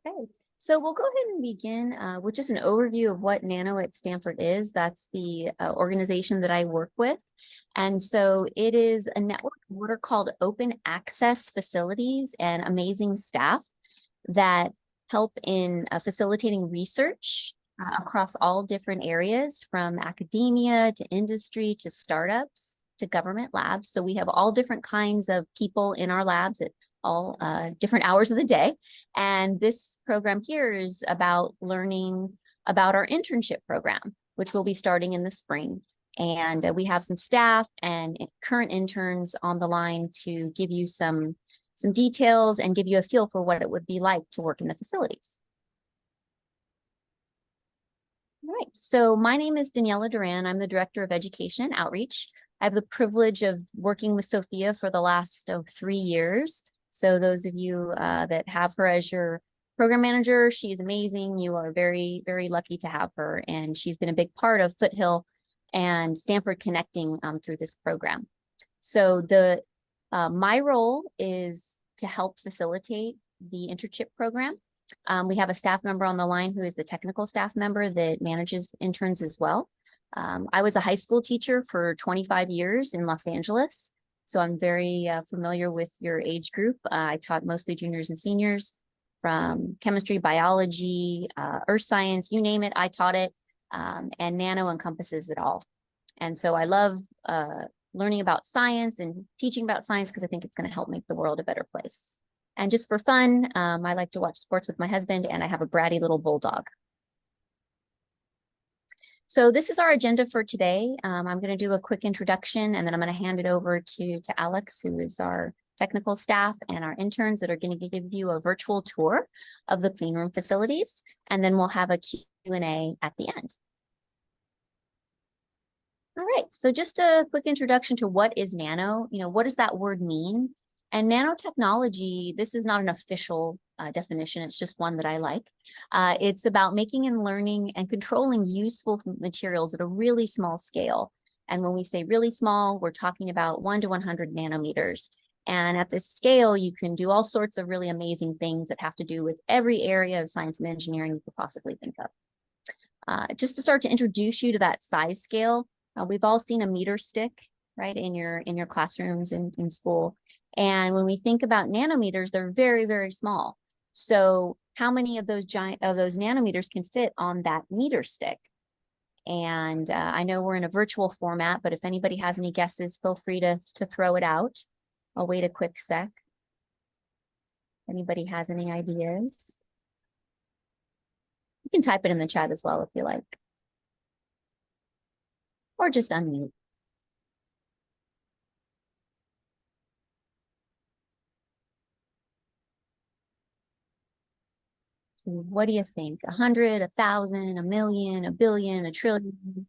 Okay, so we'll go ahead and begin with just an overview of what Nano at Stanford is. That's the organization that I work with. And so it is a network of what are called open access facilities and amazing staff that help in facilitating research across all different areas, from academia to industry to startups to government labs. So we have all different kinds of people in our labs at all different hours of the day. And this program here is about learning about our internship program, which will be starting in the spring. And we have some staff and current interns on the line to give you some details and give you a feel for what it would be like to work in the facilities. All right, so my name is Daniela Duran. I'm the Director of Education and Outreach. I have the privilege of working with Sophia for the last 3 years. So those of you that have her as your program manager, she's amazing. You are very, very lucky to have her. And she's been a big part of Foothill and Stanford connecting through this program. So my role is to help facilitate the internship program. We have a staff member on the line who is the technical staff member that manages interns as well. I was a high school teacher for 25 years in Los Angeles, so I'm very familiar with your age group. I taught mostly juniors and seniors from chemistry, biology, earth science, you name it, I taught it, and Nano encompasses it all. And so I love learning about science and teaching about science because I think it's going to help make the world a better place. And just for fun, I like to watch sports with my husband, and I have a bratty little bulldog. So this is our agenda for today. I'm going to do a quick introduction, and then I'm going to hand it over to Alex, who is our technical staff, and our interns that are going to give you a virtual tour of the cleanroom facilities. And then we'll have a Q&A at the end. All right, so just a quick introduction to what is nano. What does that word mean? And nanotechnology, this is not an official definition, it's just one that I like. It's about making and learning and controlling useful materials at a really small scale. And when we say really small, we're talking about 1 to 100 nanometers. And at this scale, you can do all sorts of really amazing things that have to do with every area of science and engineering you could possibly think of. Just to start to introduce you to that size scale, we've all seen a meter stick, right, in your classrooms in school. And when we think about nanometers, they're very, very small. So how many of those nanometers can fit on that meter stick? And I know we're in a virtual format, but if anybody has any guesses, feel free to throw it out. I'll wait a quick sec. Anybody has any ideas? You can type it in the chat as well if you like. Or just unmute. So what do you think? 100, 1,000, 1,000,000, 1,000,000,000, 1,000,000,000,000?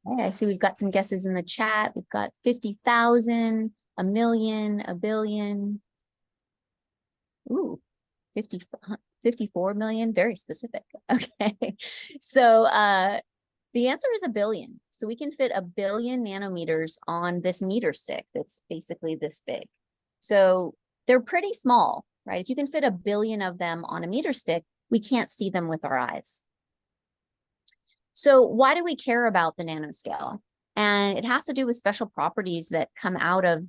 Okay, I see we've got some guesses in the chat. We've got 50,000, 1,000,000, 1,000,000,000. Ooh, 54 million, very specific. Okay, so the answer is 1 billion. So we can fit 1 billion nanometers on this meter stick that's basically this big. So they're pretty small, right? If you can fit 1 billion of them on a meter stick, we can't see them with our eyes. So why do we care about the nanoscale? And it has to do with special properties that come out of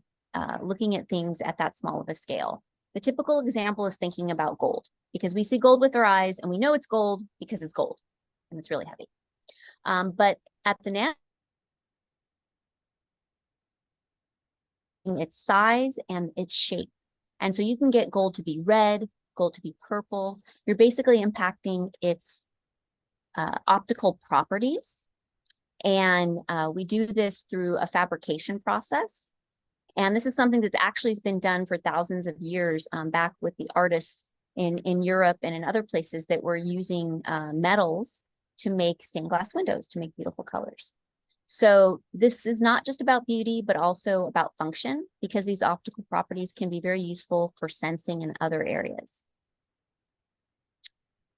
looking at things at that small of a scale. The typical example is thinking about gold, because we see gold with our eyes and we know it's gold because it's gold and it's really heavy. But at the nano, its size and its shape. And so you can get gold to be red, gold to be purple. You're basically impacting its optical properties. And we do this through a fabrication process. And this is something that actually has been done for thousands of years back with the artists in Europe and in other places that were using metals to make stained glass windows, to make beautiful colors. So this is not just about beauty, but also about function, because these optical properties can be very useful for sensing in other areas.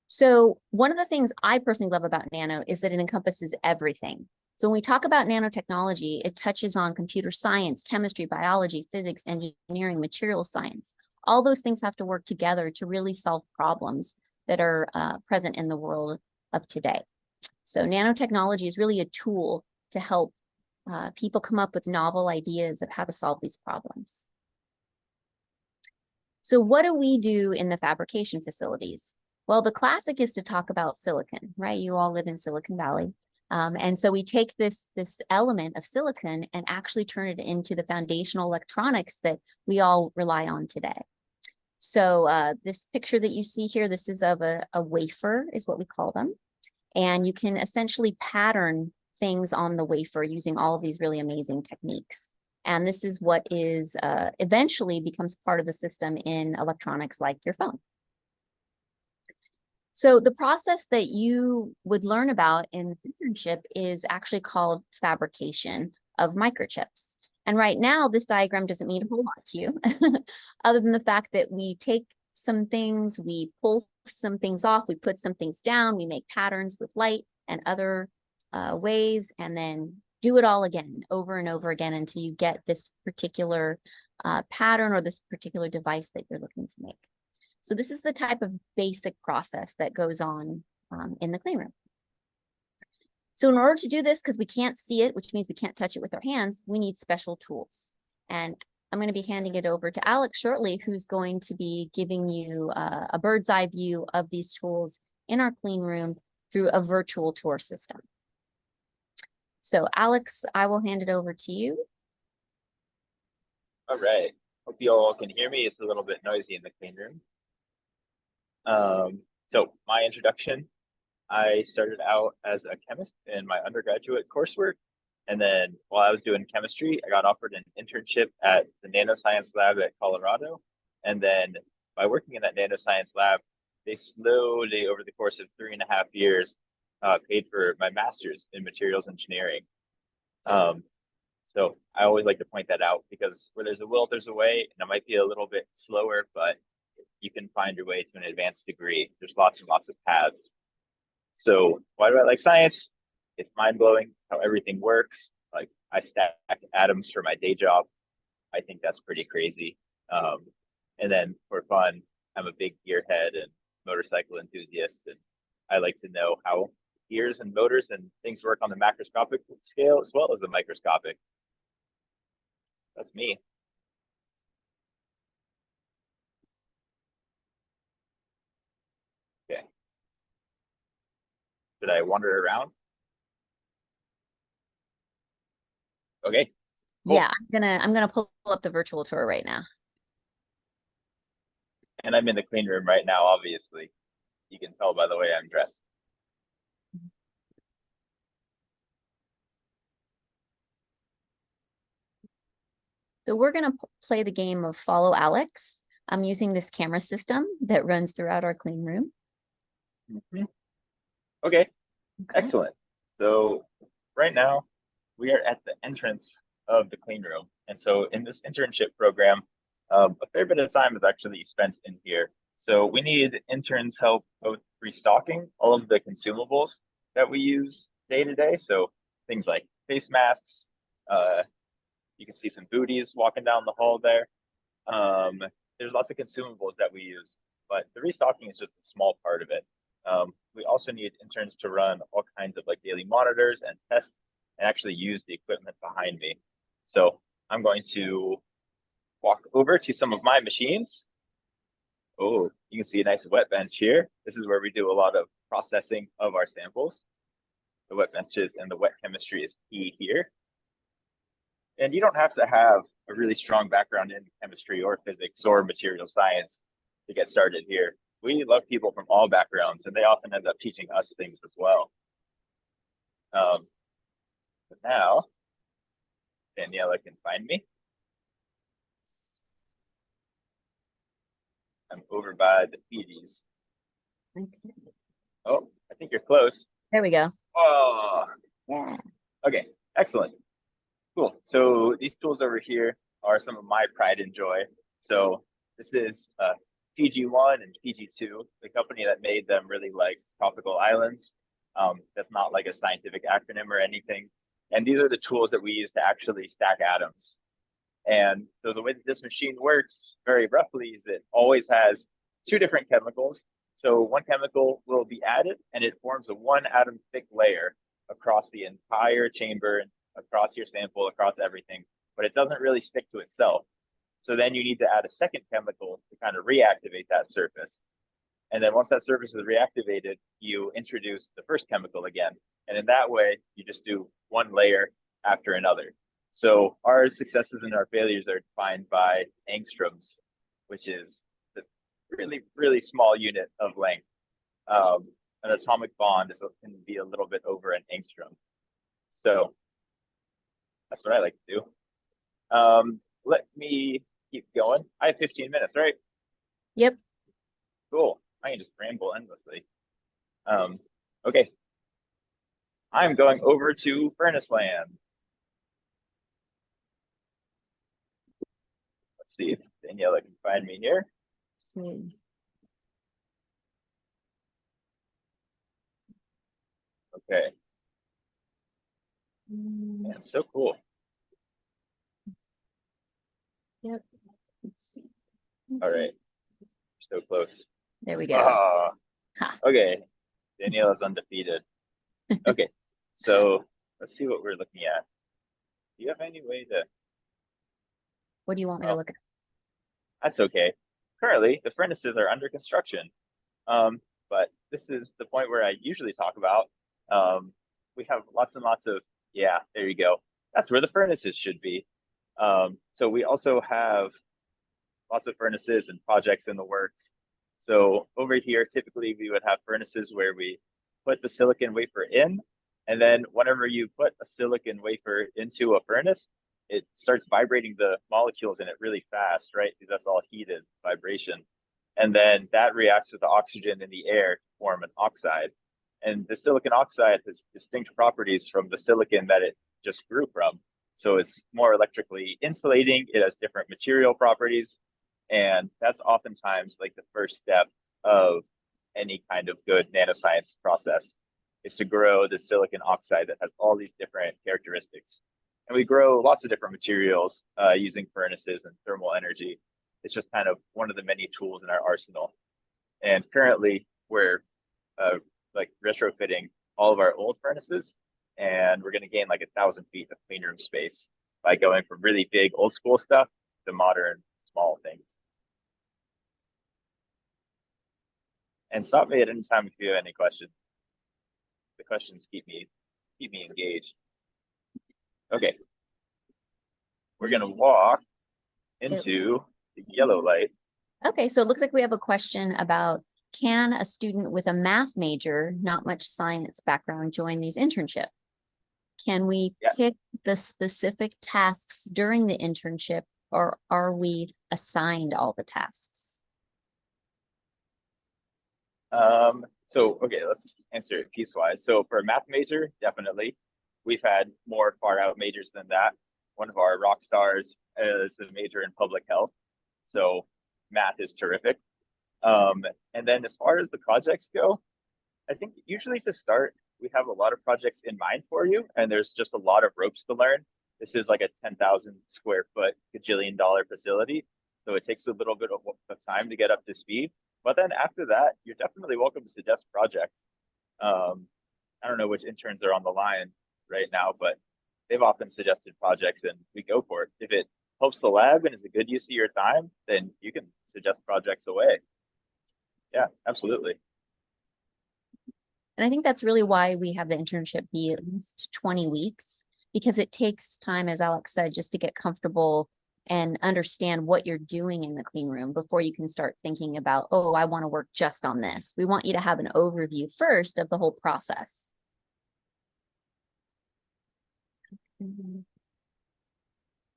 So one of the things I personally love about nano is that it encompasses everything. So when we talk about nanotechnology, it touches on computer science, chemistry, biology, physics, engineering, material science. All those things have to work together to really solve problems that are present in the world of today. So nanotechnology is really a tool to help people come up with novel ideas of how to solve these problems. So what do we do in the fabrication facilities? Well, the classic is to talk about silicon, right? You all live in Silicon Valley. And so we take this element of silicon and actually turn it into the foundational electronics that we all rely on today. So this picture that you see here, this is of a wafer, is what we call them. And you can essentially pattern things on the wafer using all of these really amazing techniques. And this is what is eventually becomes part of the system in electronics like your phone. So the process that you would learn about in this internship is actually called fabrication of microchips. And right now, this diagram doesn't mean a whole lot to you, other than the fact that we take some things, we pull some things off, we put some things down, we make patterns with light and other ways, and then do it all again, over and over again, until you get this particular pattern or this particular device that you're looking to make. So this is the type of basic process that goes on in the clean room. So in order to do this, because we can't see it, which means we can't touch it with our hands, we need special tools. And I'm going to be handing it over to Alex shortly, who's going to be giving you a bird's eye view of these tools in our clean room through a virtual tour system. So Alex, I will hand it over to you. All right. Hope you all can hear me. It's a little bit noisy in the clean room. So my introduction, I started out as a chemist in my undergraduate coursework. And then while I was doing chemistry, I got offered an internship at the nanoscience lab at Colorado. And then by working in that nanoscience lab, they slowly, over the course of 3.5 years, paid for my master's in materials engineering. So I always like to point that out, because where there's a will, there's a way, and it might be a little bit slower, but you can find your way to an advanced degree. There's lots and lots of paths. So why do I like science? It's mind-blowing how everything works. Like, I stack atoms for my day job. I think that's pretty crazy. And then for fun, I'm a big gearhead and motorcycle enthusiast, and I like to know how gears and motors and things work on the macroscopic scale as well as the microscopic. That's me. Okay. Should I wander around? Okay. Cool. Yeah, I'm gonna pull up the virtual tour right now. And I'm in the clean room right now, obviously. You can tell by the way I'm dressed. So we're gonna play the game of Follow Alex. I'm using this camera system that runs throughout our clean room. Okay, excellent. So right now we are at the entrance of the clean room. And so in this internship program, a fair bit of time is actually spent in here. So we need interns help both restocking all of the consumables that we use day to day. So things like face masks, you can see some booties walking down the hall there. There's lots of consumables that we use, but the restocking is just a small part of it. We also need interns to run all kinds of like daily monitors and tests and actually use the equipment behind me. So I'm going to walk over to some of my machines. Oh, you can see a nice wet bench here. This is where we do a lot of processing of our samples. The wet benches and the wet chemistry is key here. And you don't have to have a really strong background in chemistry or physics or material science to get started here. We love people from all backgrounds, and they often end up teaching us things as well. But now, Daniela can find me. I'm over by the PDs. Okay. Oh, I think you're close. There we go. Oh, yeah. Okay, excellent. Cool. So these tools over here are some of my pride and joy. So this is PG1 and PG2. The company that made them really likes tropical islands. That's not like a scientific acronym or anything. And these are the tools that we use to actually stack atoms. And so the way that this machine works very roughly is it always has two different chemicals. So one chemical will be added and it forms a 1 atom thick layer across the entire chamber, across your sample, across everything, but it doesn't really stick to itself. So then you need to add a second chemical to kind of reactivate that surface. And then once that surface is reactivated, you introduce the first chemical again. And in that way, you just do one layer after another. So our successes and our failures are defined by angstroms, which is the really, really small unit of length. An atomic bond can be a little bit over an angstrom. So that's what I like to do. Let me keep going. I have 15 minutes, right? Yep. Cool. I can just ramble endlessly. Okay. I'm going over to Furnace Land. Let's see if Daniela can find me here. Let's see. Okay. Yeah, so cool. Yep. Let's see. All right. So close. There we go. Okay. Daniela's undefeated. Okay. So let's see what we're looking at. Do you have any way to... What do you want me to look at? That's okay. Currently, the furnaces are under construction. But this is the point where I usually talk about. We have lots and lots of, yeah, there you go. That's where the furnaces should be. So we also have lots of furnaces and projects in the works. So over here, typically we would have furnaces where we put the silicon wafer in, and then whenever you put a silicon wafer into a furnace, it starts vibrating the molecules in it really fast, right? Because that's all heat is, vibration. And then that reacts with the oxygen in the air to form an oxide. And the silicon oxide has distinct properties from the silicon that it just grew from. So it's more electrically insulating, it has different material properties, and that's oftentimes like the first step of any kind of good nanoscience process, is to grow the silicon oxide that has all these different characteristics. And we grow lots of different materials using furnaces and thermal energy. It's just kind of one of the many tools in our arsenal. And currently we're like retrofitting all of our old furnaces, and we're going to gain like 1,000 feet of clean room space by going from really big old school stuff to modern small things. And stop me at any time if you have any questions. The questions keep me engaged. Okay. We're going to walk into the yellow light. Okay, so it looks like we have a question about, can a student with a math major, not much science background, join these internships? Can we pick the specific tasks during the internship, or are we assigned all the tasks? Okay, let's answer it piecewise. So for a math major, definitely. We've had more far out majors than that. One of our rock stars is a major in public health. So math is terrific. And then as far as the projects go, I think usually to start, we have a lot of projects in mind for you, and there's just a lot of ropes to learn. This is like a 10,000 square foot, gajillion-dollar facility. So it takes a little bit of time to get up to speed. But then after that, you're definitely welcome to suggest projects. I don't know which interns are on the line right now, but they've often suggested projects and we go for it. If it helps the lab and is a good use of your time, then you can suggest projects away. Yeah, absolutely. And I think that's really why we have the internship be at least 20 weeks, because it takes time, as Alex said, just to get comfortable and understand what you're doing in the clean room before you can start thinking about, oh, I want to work just on this. We want you to have an overview first of the whole process. And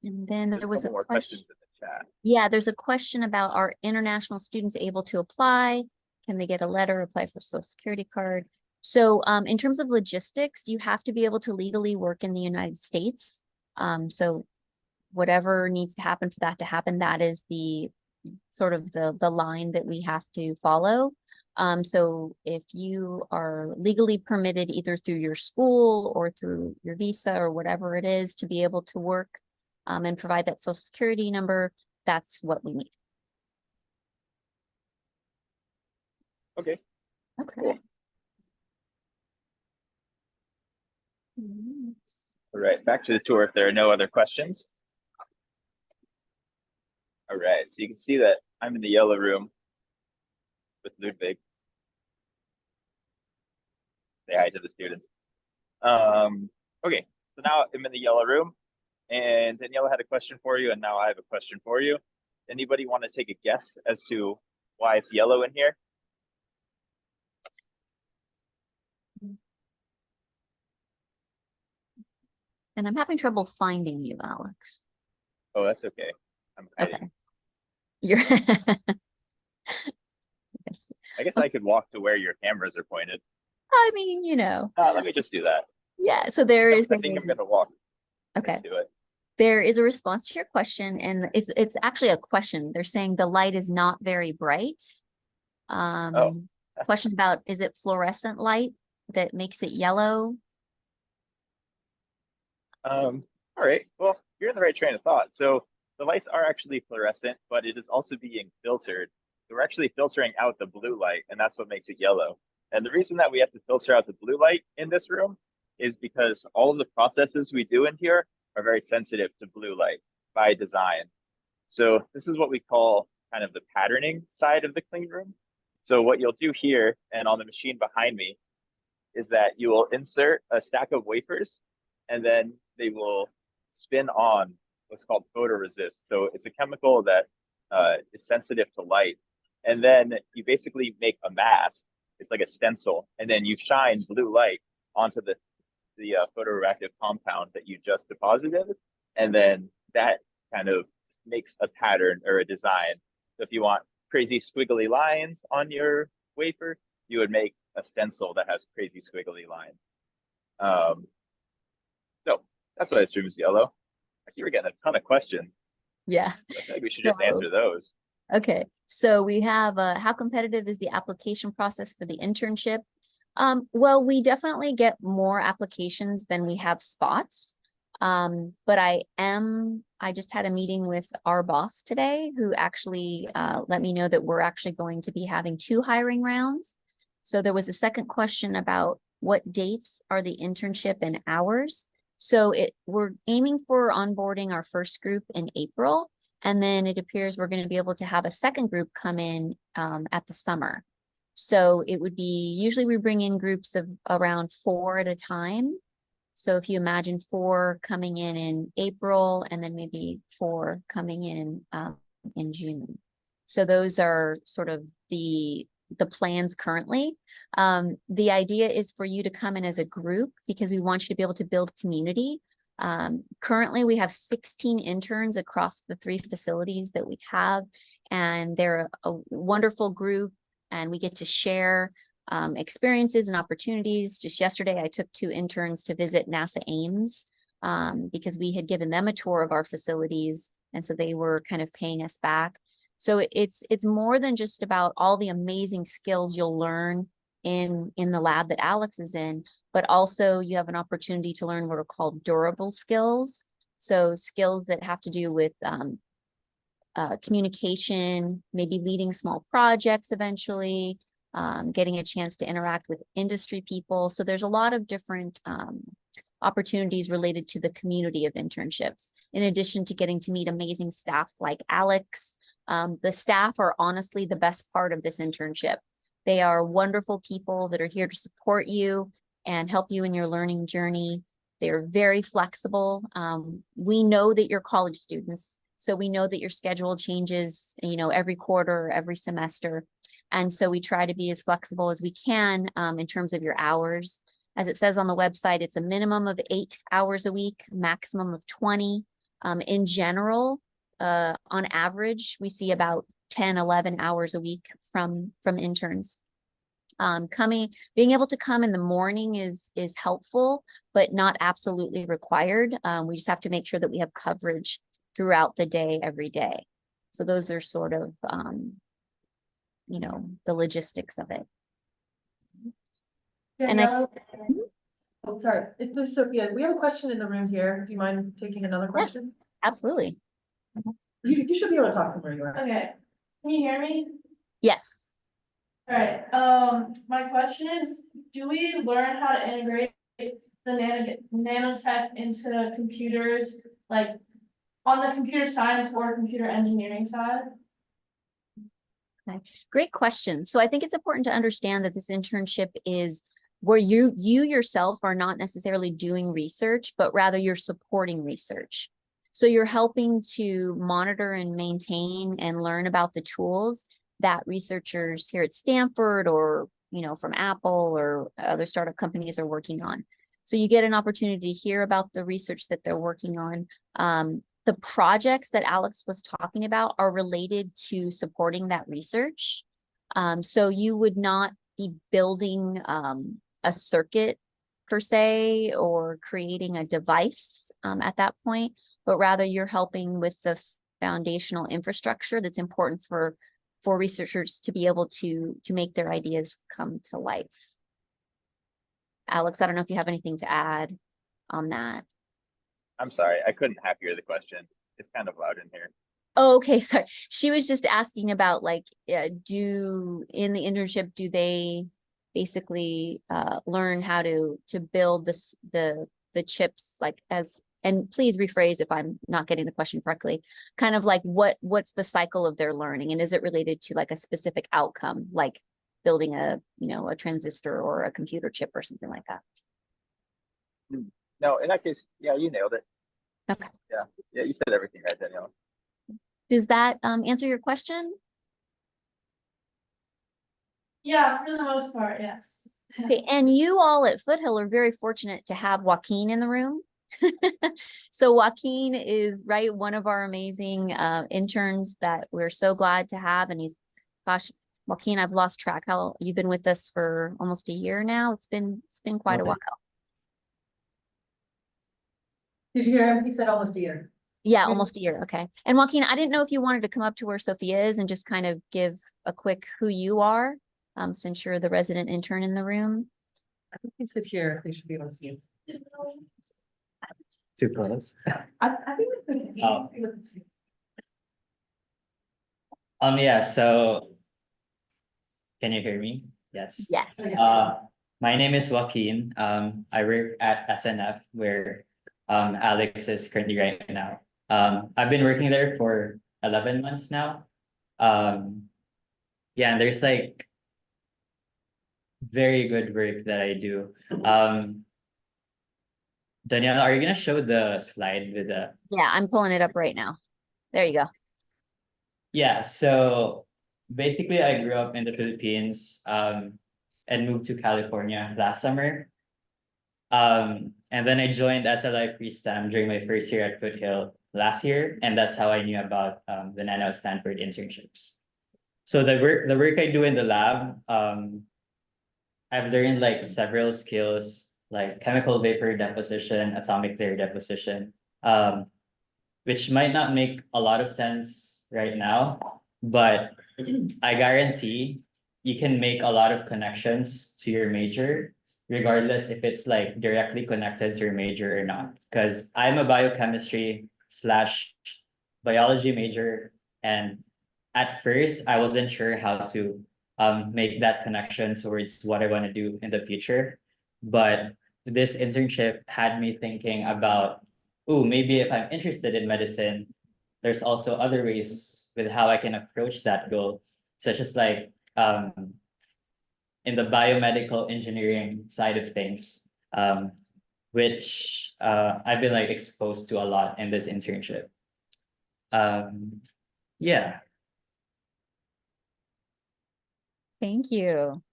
then there was a more questions in the chat. Yeah, there's a question about, are international students able to apply? Can they get a letter, apply for Social Security card? So in terms of logistics, you have to be able to legally work in the United States. So whatever needs to happen for that to happen, that is the sort of the line that we have to follow. So if you are legally permitted either through your school or through your visa or whatever it is to be able to work and provide that social security number, that's what we need. Okay, Okay. cool. Mm. All right, back to the tour if there are no other questions. All right, so you can see that I'm in the yellow room with Ludwig. Say hi to the students. Okay, so now I'm in the yellow room, and Daniela had a question for you, and now I have a question for you. Anybody want to take a guess as to why it's yellow in here? And I'm having trouble finding you, Alex. Oh, that's okay. I'm hiding. Okay. You're yes. I guess I could walk to where your cameras are pointed. I mean, you know. Let me just do that. Yeah, so there is I think I'm gonna walk okay. into it. There is a response to your question, and it's actually a question. They're saying the light is not very bright. Oh. Question about, is it fluorescent light that makes it yellow? All right. Well, you're in the right train of thought. So the lights are actually fluorescent, but it is also being filtered. So we're actually filtering out the blue light, and that's what makes it yellow. And the reason that we have to filter out the blue light in this room is because all of the processes we do in here are very sensitive to blue light by design. So this is what we call kind of the patterning side of the clean room. So what you'll do here and on the machine behind me is that you will insert a stack of wafers, and then they will spin on what's called photoresist. So it's a chemical that is sensitive to light. And then you basically make a mask. It's like a stencil, and then you shine blue light onto the photoreactive compound that you just deposited, and then that kind of makes a pattern or a design. So if you want crazy squiggly lines on your wafer, you would make a stencil that has crazy squiggly lines. So that's what I assume is yellow. I see we're getting a ton of questions. Yeah. I think we should just answer those. Okay. So we have how competitive is the application process for the internship? Well, we definitely get more applications than we have spots. But I just had a meeting with our boss today who actually let me know that we're actually going to be having 2 hiring rounds. So there was a second question about what dates are the internship and hours. So we're aiming for onboarding our first group in April, and then it appears we're going to be able to have a second group come in at the summer. So it would be, usually we bring in groups of around 4 at a time. So if you imagine 4 coming in April, and then maybe 4 coming in June. So those are sort of the plans currently. The idea is for you to come in as a group because we want you to be able to build community. Currently, we have 16 interns across the 3 facilities that we have, and they're a wonderful group, and we get to share experiences and opportunities. Just yesterday, I took 2 interns to visit NASA Ames because we had given them a tour of our facilities, and so they were kind of paying us back. So it's more than just about all the amazing skills you'll learn in the lab that Alex is in, but also you have an opportunity to learn what are called durable skills. So skills that have to do with communication, maybe leading small projects eventually, getting a chance to interact with industry people. So there's a lot of different opportunities related to the community of internships, in addition to getting to meet amazing staff like Alex. The staff are honestly the best part of this internship. They are wonderful people that are here to support you and help you in your learning journey. They're very flexible. We know that you're college students, so we know that your schedule changes, every quarter, every semester. And so we try to be as flexible as we can in terms of your hours. As it says on the website, it's a minimum of 8 hours a week, maximum of 20. In general, on average, we see about 10, 11 hours a week from interns. Being able to come in the morning is helpful, but not absolutely required. We just have to make sure that we have coverage throughout the day, every day. So those are sort of you know, the logistics of it. And Danielle, oh, sorry, this is Sophia. We have a question in the room here. Do you mind taking another Yes, question? absolutely. You should be able to talk from where you are. Okay, can you hear me? Yes. All right, my question is, do we learn how to integrate the nanotech into computers, like on the computer science or computer engineering side? Okay. Great question. So I think it's important to understand that this internship is where you yourself are not necessarily doing research, but rather you're supporting research. So you're helping to monitor and maintain and learn about the tools that researchers here at Stanford or, you know, from Apple or other startup companies are working on. So you get an opportunity to hear about the research that they're working on. The projects that Alex was talking about are related to supporting that research. So you would not be building a circuit per se or creating a device at that point, but rather you're helping with the foundational infrastructure that's important for researchers to be able to make their ideas come to life. Alex, I don't know if you have anything to add on that. I'm sorry, I couldn't half hear the question. It's kind of loud in here. Oh, okay, sorry. She was just asking about like, in the internship, do they basically learn how to build the chips like as, and please rephrase if I'm not getting the question correctly, kind of like what's the cycle of their learning, and is it related to like a specific outcome, like building a, you know, a transistor or a computer chip or something like that? No, in that case, yeah, you nailed it. Okay. Yeah, you said everything right, Danielle. Does that answer your question? Yeah, for the most part, yes. Okay, and you all at Foothill are very fortunate to have Joaquin in the room. So Joaquin is one of our amazing interns that we're so glad to have, and gosh, Joaquin, I've lost track. How you've been with us for almost a year now. It's been quite a while. Did you hear him? He said almost a year. Yeah, almost a year. Okay. And Joaquin, I didn't know if you wanted to come up to where Sophia is and just kind of give a quick who you are, since you're the resident intern in the room. I think he said here. They should be able to see him. Too close. I think it's good. Oh. Oh. Yeah, so can you hear me? Yes. Yes. My name is Joaquin. I work at SNF where Alex is currently right now. I've been working there for 11 months now. Yeah, and there's like very good work that I do. Danielle, are you gonna show the slide with the? Yeah, I'm pulling it up right now. There you go. Yeah, so basically I grew up in the Philippines and moved to California last summer. And then I joined SLI Pre-STEM during my first year at Foothill last year, and that's how I knew about the Nano Stanford internships. So the work I do in the lab, I've learned like several skills like chemical vapor deposition, atomic layer deposition, which might not make a lot of sense right now, but I guarantee you can make a lot of connections to your major, regardless if it's like directly connected to your major or not. Because I'm a biochemistry / biology major, and at first I wasn't sure how to make that connection towards what I want to do in the future. But this internship had me thinking about, oh, maybe if I'm interested in medicine, there's also other ways with how I can approach that goal, such as like in the biomedical engineering side of things, which I've been like exposed to a lot in this internship. Yeah. Thank you,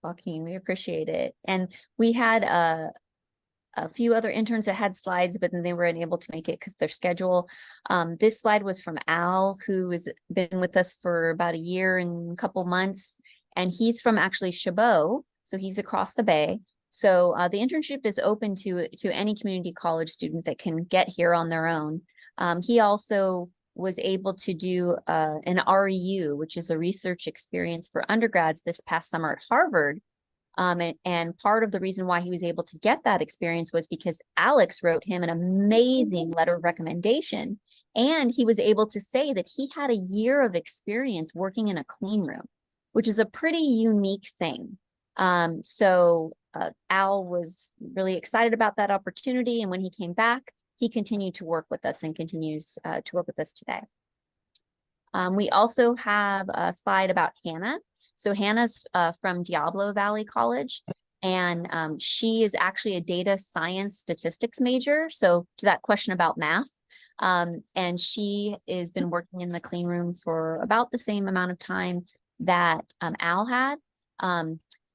Joaquin. We appreciate it. And we had a few other interns that had slides, but then they were unable to make it because their schedule. This slide was from Al, who has been with us for about a year and a couple months. And he's from actually Chabot, so he's across the bay. So the internship is open to any community college student that can get here on their own. He also was able to do an REU, which is a research experience for undergrads this past summer at Harvard. And part of the reason why he was able to get that experience was because Alex wrote him an amazing letter of recommendation. And he was able to say that he had a year of experience working in a clean room, which is a pretty unique thing. So Al was really excited about that opportunity. And when he came back, he continued to work with us and continues to work with us today. We also have a slide about Hannah. So Hannah's from Diablo Valley College, and she is actually a data science statistics major. So to that question about math, and she has been working in the clean room for about the same amount of time that Al had.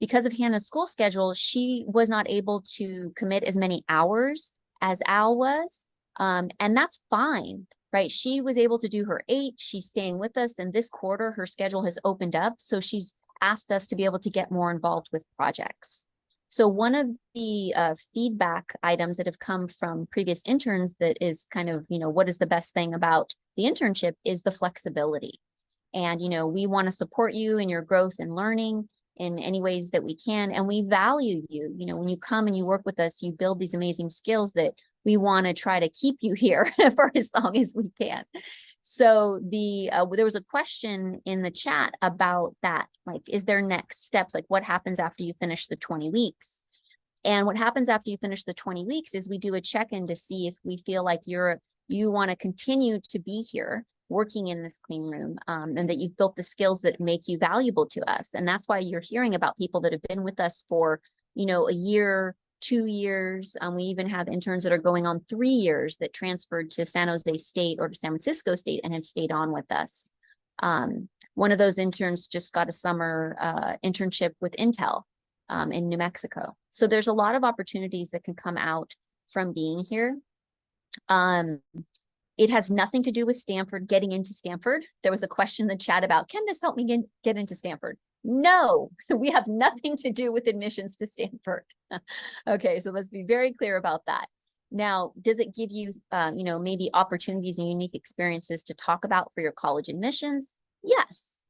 Because of Hannah's school schedule, she was not able to commit as many hours as Al was, and that's fine. Right, she was able to do her 8. She's staying with us, and this quarter her schedule has opened up, so she's asked us to be able to get more involved with projects. So one of the feedback items that have come from previous interns that is kind of, what is the best thing about the internship is the flexibility. And, we want to support you in your growth and learning in any ways that we can, and we value you. When you come and you work with us, you build these amazing skills that we want to try to keep you here for as long as we can. So there was a question in the chat about that, like, is there next steps? Like, what happens after you finish the 20 weeks? And what happens after you finish the 20 weeks is we do a check-in to see if we feel like you want to continue to be here working in this clean room, and that you've built the skills that make you valuable to us. And that's why you're hearing about people that have been with us for, a year, 2 years. We even have interns that are going on 3 years that transferred to San Jose State or to San Francisco State and have stayed on with us. One of those interns just got a summer internship with Intel in New Mexico. So there's a lot of opportunities that can come out from being here. It has nothing to do with Stanford, getting into Stanford. There was a question in the chat about, can this help me get into Stanford? No, we have nothing to do with admissions to Stanford. Okay, so let's be very clear about that. Now, does it give you, maybe opportunities and unique experiences to talk about for your college admissions? Yes.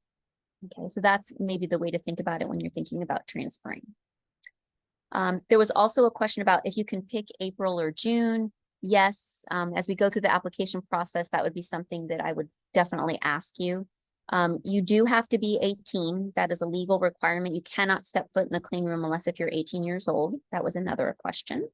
Okay, so that's maybe the way to think about it when you're thinking about transferring. There was also a question about if you can pick April or June. Yes, as we go through the application process, that would be something that I would definitely ask you. You do have to be 18. That is a legal requirement. You cannot step foot in the clean room unless if you're 18 years old. That was another question.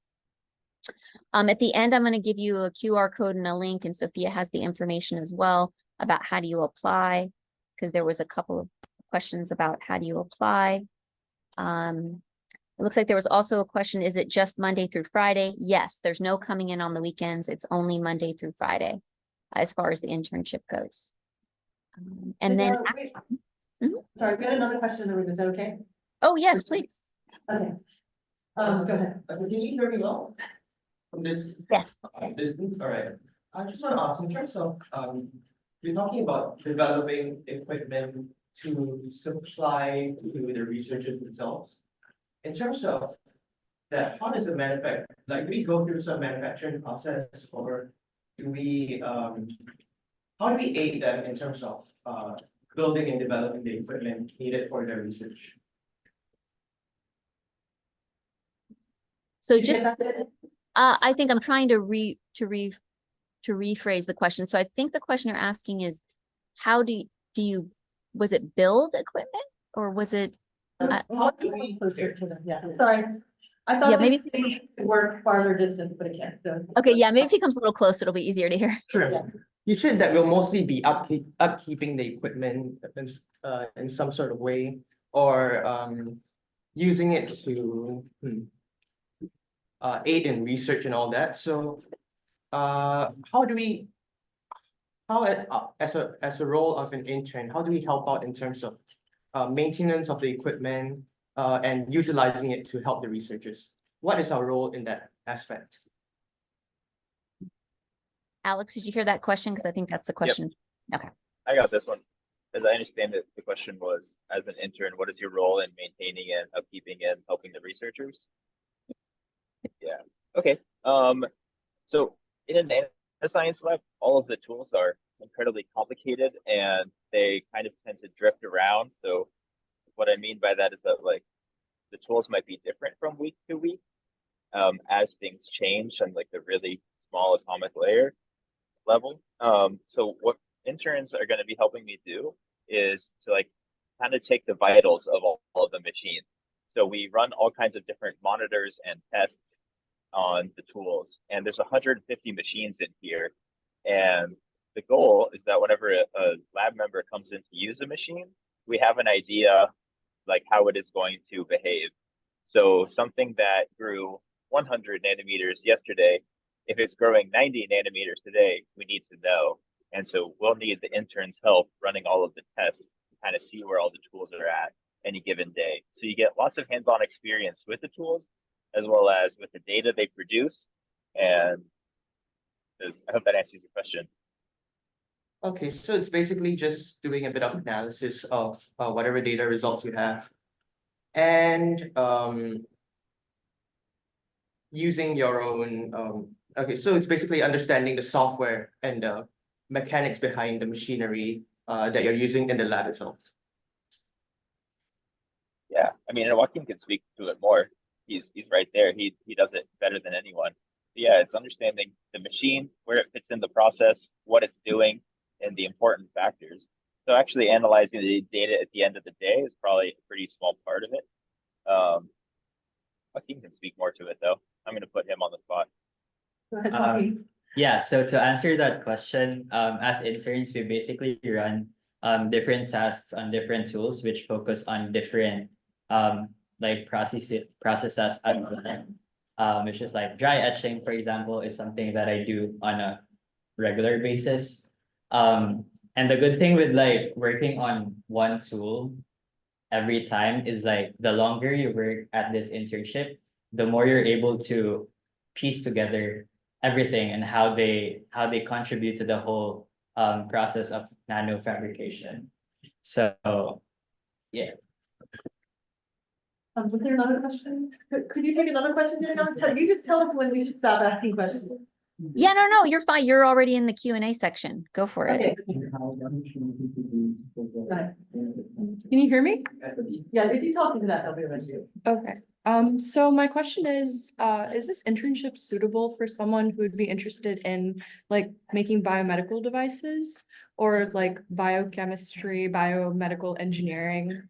At the end, I'm going to give you a QR code and a link, and Sophia has the information as well about how do you apply, because there was a couple of questions about how do you apply. It looks like there was also a question, is it just Monday through Friday? Yes, there's no coming in on the weekends. It's only Monday through Friday as far as the internship goes. And then, Sorry, we got another question in the room. Is that okay? oh, yes, please. Okay. Go ahead. Can you hear me well? From this? Yes. All right. I just want to ask, in terms of, you're talking about developing equipment to supply to the researchers themselves. In terms of that, how does it manufacture? Like, do we go through some manufacturing process, or do we, how do we aid them in terms of building and developing the equipment needed for their research? So just, I think I'm trying to rephrase the question. So I think the question you're asking is, how do you, was it build equipment or was it? How do we closer to them? Yeah, sorry. I thought maybe they work farther distance, but it can't. So. Okay, yeah, maybe if he comes a little close, it'll be easier to hear. Sure. Yeah. You said that we'll mostly be upkeeping the equipment in some sort of way, or using it to aid in research and all that. So how do we, as a role of an intern, how do we help out in terms of maintenance of the equipment and utilizing it to help the researchers? What is our role in that aspect? Alex, did you hear that question? Because I think that's the question. Yep. Okay. I got this one. As I understand it, the question was, as an intern, what is your role in maintaining and upkeeping and helping the researchers? Yeah. Okay. So in a nanoscience lab, all of the tools are incredibly complicated and they kind of tend to drift around. So what I mean by that is that like the tools might be different from week to week as things change on like the really small atomic layer level. So what interns are going to be helping me do is to like kind of take the vitals of all of the machines. So we run all kinds of different monitors and tests on the tools, and there's 150 machines in here. And the goal is that whenever a lab member comes in to use a machine, we have an idea like how it is going to behave. So something that grew 100 nanometers yesterday, if it's growing 90 nanometers today, we need to know. And so we'll need the intern's help running all of the tests to kind of see where all the tools are at any given day. So you get lots of hands-on experience with the tools as well as with the data they produce. And I hope that answers your question. Okay, so it's basically just doing a bit of analysis of whatever data results you have, and using your own. Okay, so it's basically understanding the software and the mechanics behind the machinery that you're using in the lab itself. Yeah, I mean, and Joaquin can speak to it more. He's right there. He does it better than anyone. But yeah, it's understanding the machine, where it fits in the process, what it's doing, and the important factors. So actually analyzing the data at the end of the day is probably a pretty small part of it. Joaquin can speak more to it though. I'm going to put him on the spot. Go ahead, Joaquin. Yeah, so to answer that question, as interns, we basically run different tests on different tools which focus on different like processes at the time. Which is like dry etching, for example, is something that I do on a regular basis. And the good thing with like working on one tool every time is like the longer you work at this internship, the more you're able to piece together everything and how they contribute to the whole process of nano fabrication. So yeah. Was there another question? Could you take another question, Danielle? You just tell us when we should stop asking questions. Yeah, no, you're fine. You're already in the Q&A section. Go for it. Okay. Go ahead. Can you hear me? Yeah, if you talk into that, that'll be a issue. Okay. So my question is this internship suitable for someone who would be interested in like making biomedical devices or like biochemistry, biomedical engineering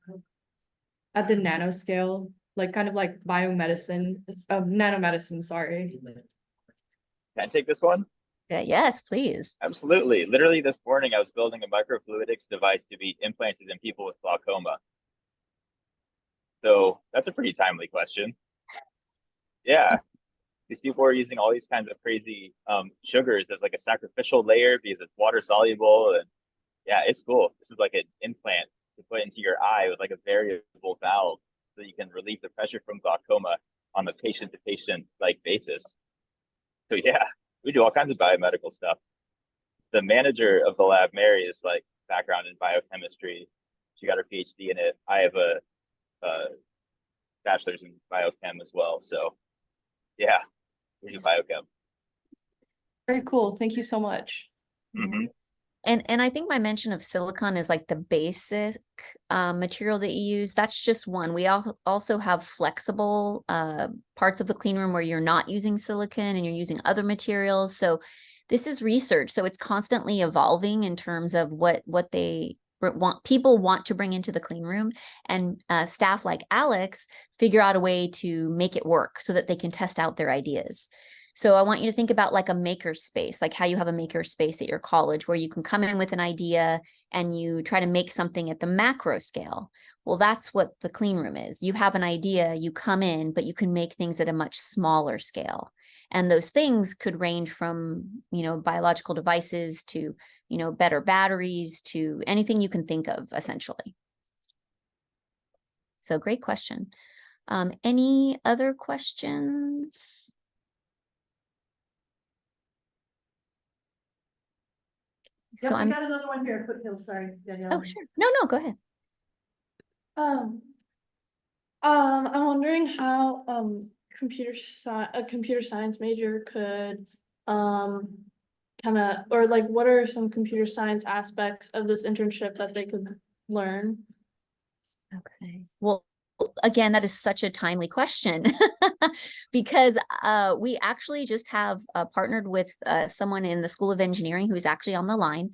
at the nanoscale, like kind of like biomedicine, nanomedicine, sorry. Can I take this one? Yes, please. Absolutely. Literally this morning, I was building a microfluidics device to be implanted in people with glaucoma. So that's a pretty timely question. Yeah, these people are using all these kinds of crazy sugars as like a sacrificial layer because it's water soluble. And yeah, it's cool. This is like an implant to put into your eye with like a variable valve so you can relieve the pressure from glaucoma on a patient to patient like basis. So yeah, we do all kinds of biomedical stuff. The manager of the lab, Mary, is like background in biochemistry. She got her PhD in it. I have a bachelor's in biochem as well. So yeah, we do biochem. Very cool. Thank you so much. Mm-hmm. And I think my mention of silicon is like the basic material that you use. That's just one. We also have flexible parts of the clean room where you're not using silicon and you're using other materials. So this is research. So it's constantly evolving in terms of what people want to bring into the clean room, and staff like Alex figure out a way to make it work so that they can test out their ideas. So I want you to think about like a maker space, like how you have a maker space at your college where you can come in with an idea and you try to make something at the macro scale. Well, that's what the clean room is. You have an idea, you come in, but you can make things at a much smaller scale. And those things could range from, biological devices to, better batteries to anything you can think of, essentially. So great question. Any other questions? Yeah, So we I'm, got another one here, Foothill, sorry, Danielle. oh, sure. No, go ahead. I'm wondering how a computer science major could kind of, or like, what are some computer science aspects of this internship that they could learn? Okay, well, again, that is such a timely question because we actually just have partnered with someone in the School of Engineering who's actually on the line,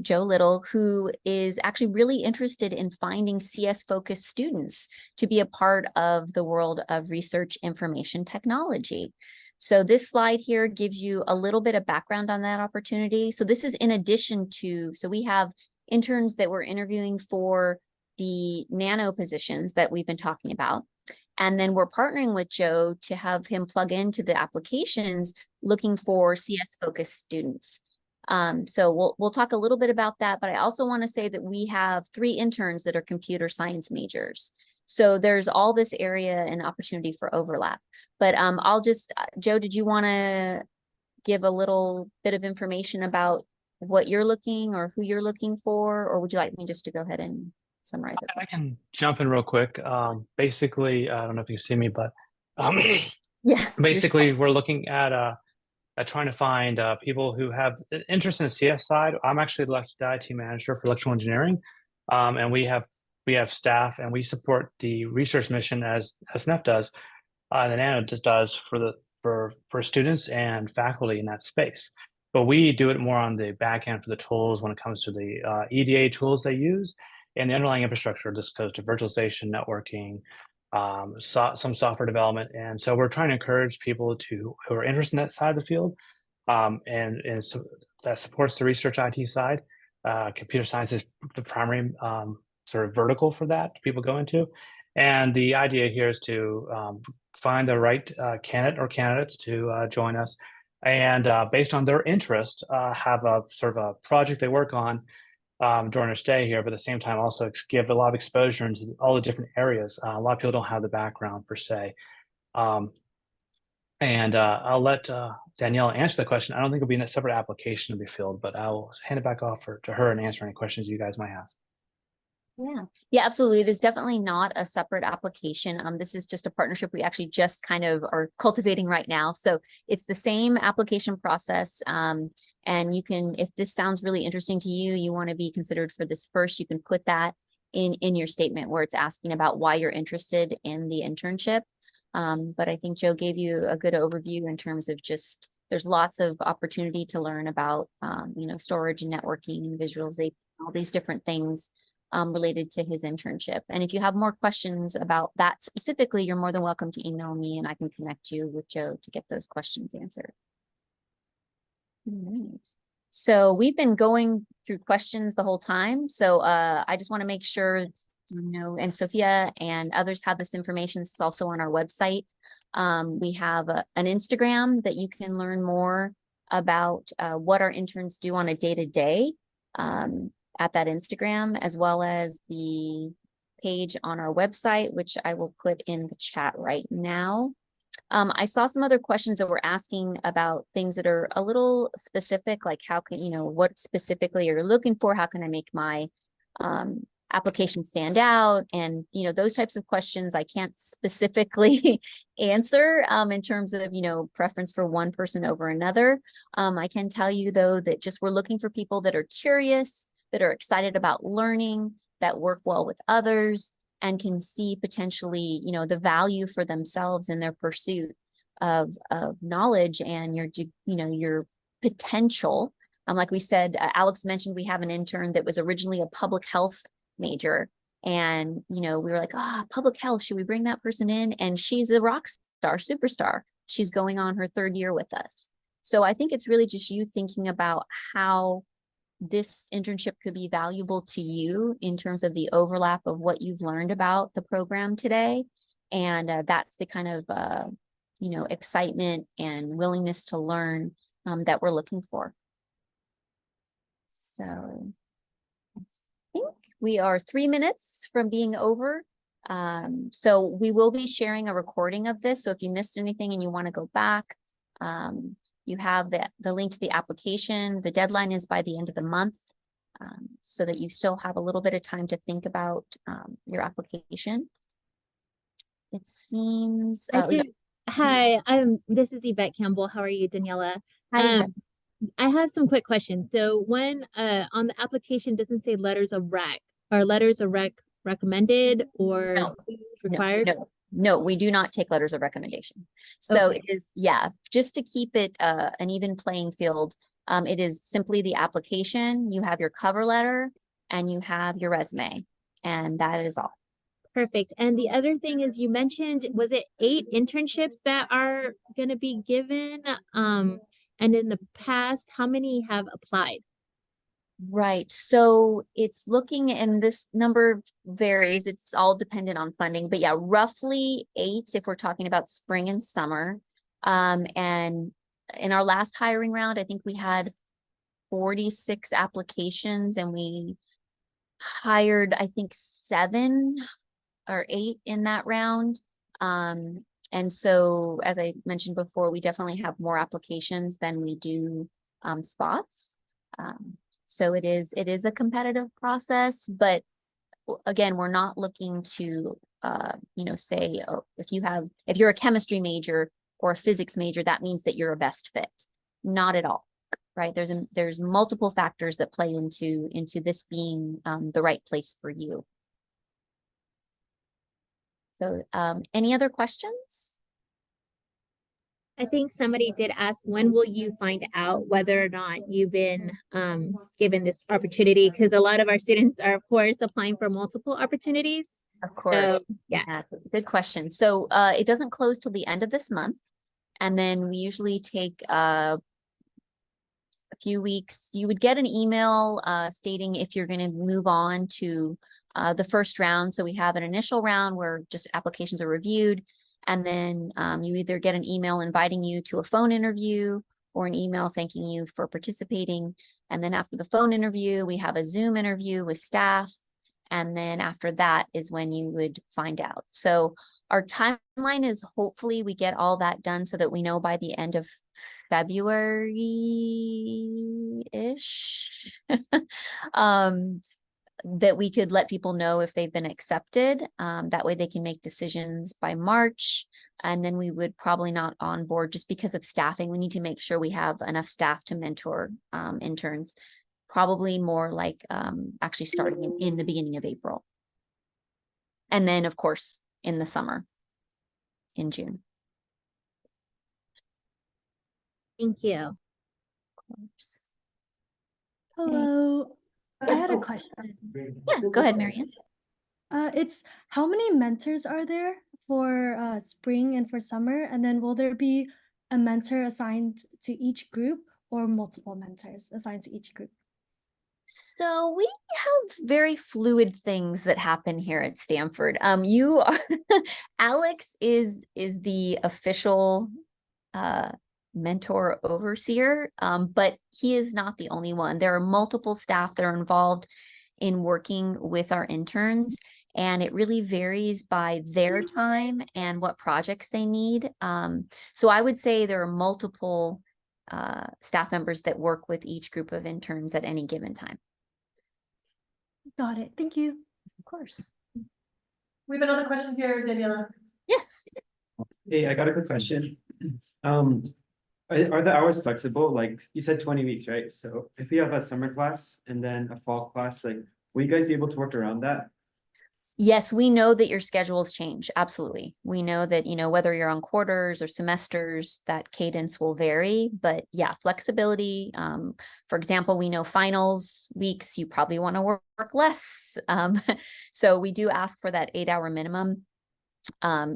Joe Little, who is actually really interested in finding CS-focused students to be a part of the world of research information technology. So this slide here gives you a little bit of background on that opportunity. So this is in addition to, so we have interns that we're interviewing for the nano positions that we've been talking about. And then we're partnering with Joe to have him plug into the applications looking for CS focused students. So we'll talk a little bit about that, but I also want to say that we have 3 interns that are computer science majors. So there's all this area and opportunity for overlap. But I'll just, Joe, did you want to give a little bit of information about what you're looking or who you're looking for, or would you like me just to go ahead and summarize it? I can jump in real quick. Basically, I don't know if you can see me, but Yeah. basically we're looking at trying to find people who have an interest in the CS side. I'm actually the IT manager for electrical engineering, and we have staff, and we support the research mission as SNF does, the nano does for students and faculty in that space. But we do it more on the back end for the tools when it comes to the EDA tools they use. And the underlying infrastructure, this goes to virtualization, networking, some software development. And so we're trying to encourage people who are interested in that side of the field, and so that supports the research IT side. Computer science is the primary sort of vertical for that people go into. And the idea here is to find the right candidate or candidates to join us. And based on their interest, have a sort of a project they work on during our stay here, but at the same time also give a lot of exposure into all the different areas. A lot of people don't have the background per se. And I'll let Daniela answer the question. I don't think it'll be in a separate application to be filled, but I'll hand it back off to her and answer any questions you guys might have. Yeah, absolutely. It is definitely not a separate application. This is just a partnership we actually just kind of are cultivating right now. So it's the same application process. And you can, if this sounds really interesting to you, you want to be considered for this first, you can put that in your statement where it's asking about why you're interested in the internship. But I think Joe gave you a good overview in terms of just, there's lots of opportunity to learn about, storage and networking and visualization, all these different things related to his internship. And if you have more questions about that specifically, you're more than welcome to email me and I can connect you with Joe to get those questions answered. Right. So we've been going through questions the whole time. So I just want to make sure, and Sophia and others have this information. This is also on our website. We have an Instagram that you can learn more about what our interns do on a day-to-day at that Instagram, as well as the page on our website, which I will put in the chat right now. I saw some other questions that were asking about things that are a little specific, like how can, what specifically you're looking for? How can I make my application stand out? And, those types of questions I can't specifically answer in terms of, preference for one person over another. I can tell you, though, that just we're looking for people that are curious, that are excited about learning, that work well with others, and can see potentially, the value for themselves in their pursuit of knowledge and your potential. Like we said, Alex mentioned we have an intern that was originally a public health major. And, we were like, public health, should we bring that person in? And she's a rock star, superstar. She's going on her 3rd year with us. So I think it's really just you thinking about how this internship could be valuable to you in terms of the overlap of what you've learned about the program today. And that's the kind of, excitement and willingness to learn that we're looking for. So I think we are 3 minutes from being over. So we will be sharing a recording of this. So if you missed anything and you want to go back, you have the link to the application. The deadline is by the end of the month, so that you still have a little bit of time to think about your application. It seems. Hi, this is Yvette Campbell. How are you, Daniela? Hi, Yvette. I have some quick questions. So when on the application doesn't say letters of rec, are letters of rec recommended or No, required? No, we do not take letters of recommendation. So Okay. it is, yeah, just to keep it an even playing field. It is simply the application. You have your cover letter and you have your resume, and that is all. Perfect. And the other thing is you mentioned, was it 8 internships that are going to be given? And in the past, how many have applied? Right. So it's looking, and this number varies. It's all dependent on funding, but yeah, roughly 8 if we're talking about spring and summer. And in our last hiring round, I think we had 46 applications and we hired, I think 7 or 8 in that round. And so, as I mentioned before, we definitely have more applications than we do spots. So it is a competitive process, but again, we're not looking to say, oh, if you're a chemistry major or a physics major, that means that you're a best fit. Not at all, right? There's multiple factors that play into this being the right place for you. So any other questions? I think somebody did ask, when will you find out whether or not you've been given this opportunity? Because a lot of our students are, of course, applying for multiple opportunities. Of course. So, yeah. Good question. So it doesn't close till the end of this month. And then we usually take a few weeks. You would get an email stating if you're going to move on to the first round. So we have an initial round where just applications are reviewed. And then you either get an email inviting you to a phone interview or an email thanking you for participating. And then after the phone interview, we have a Zoom interview with staff. And then after that is when you would find out. So our timeline is hopefully we get all that done so that we know by the end of February-ish. That we could let people know if they've been accepted. That way they can make decisions by March. And then we would probably not onboard just because of staffing. We need to make sure we have enough staff to mentor interns. Probably more like actually starting in the beginning of April. And then, of course, in the summer, in June. Thank you. Of course. Hello. I had a question. Yeah, go ahead, Marianne. It's how many mentors are there for spring and for summer? And then will there be a mentor assigned to each group or multiple mentors assigned to each group? So we have very fluid things that happen here at Stanford. You are Alex is the official mentor overseer, but he is not the only one. There are multiple staff that are involved in working with our interns, and it really varies by their time and what projects they need. So I would say there are multiple staff members that work with each group of interns at any given time. Got it. Thank you. Of course. We have another question here, Daniela. Yes. Hey, I got a quick question. Are the hours flexible? Like you said 20 weeks, right? So if we have a summer class and then a fall class, like will you guys be able to work around that? Yes, we know that your schedules change. Absolutely. We know that, whether you're on quarters or semesters, that cadence will vary, but yeah, flexibility. For example, we know finals weeks, you probably want to work less. So we do ask for that 8-hour minimum,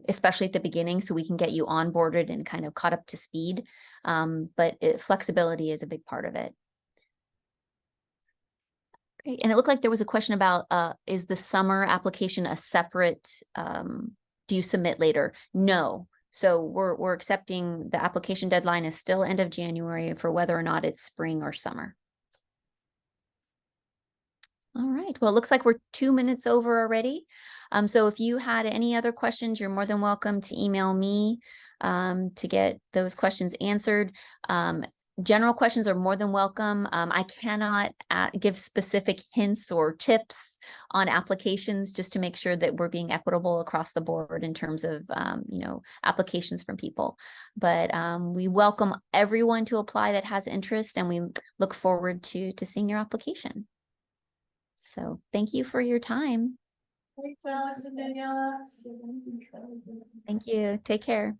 especially at the beginning, so we can get you onboarded and kind of caught up to speed. But flexibility is a big part of it. Great. And it looked like there was a question about, is the summer application a separate, do you submit later? No. So we're accepting the application deadline is still end of January for whether or not it's spring or summer. All right. Well, it looks like we're 2 minutes over already. So if you had any other questions, you're more than welcome to email me to get those questions answered. general questions are more than welcome. I cannot give specific hints or tips on applications just to make sure that we're being equitable across the board in terms of, applications from people. But we welcome everyone to apply that has interest, and we look forward to seeing your application. So thank you for your time. Thanks, Alex and Daniela. Thank you. Take care.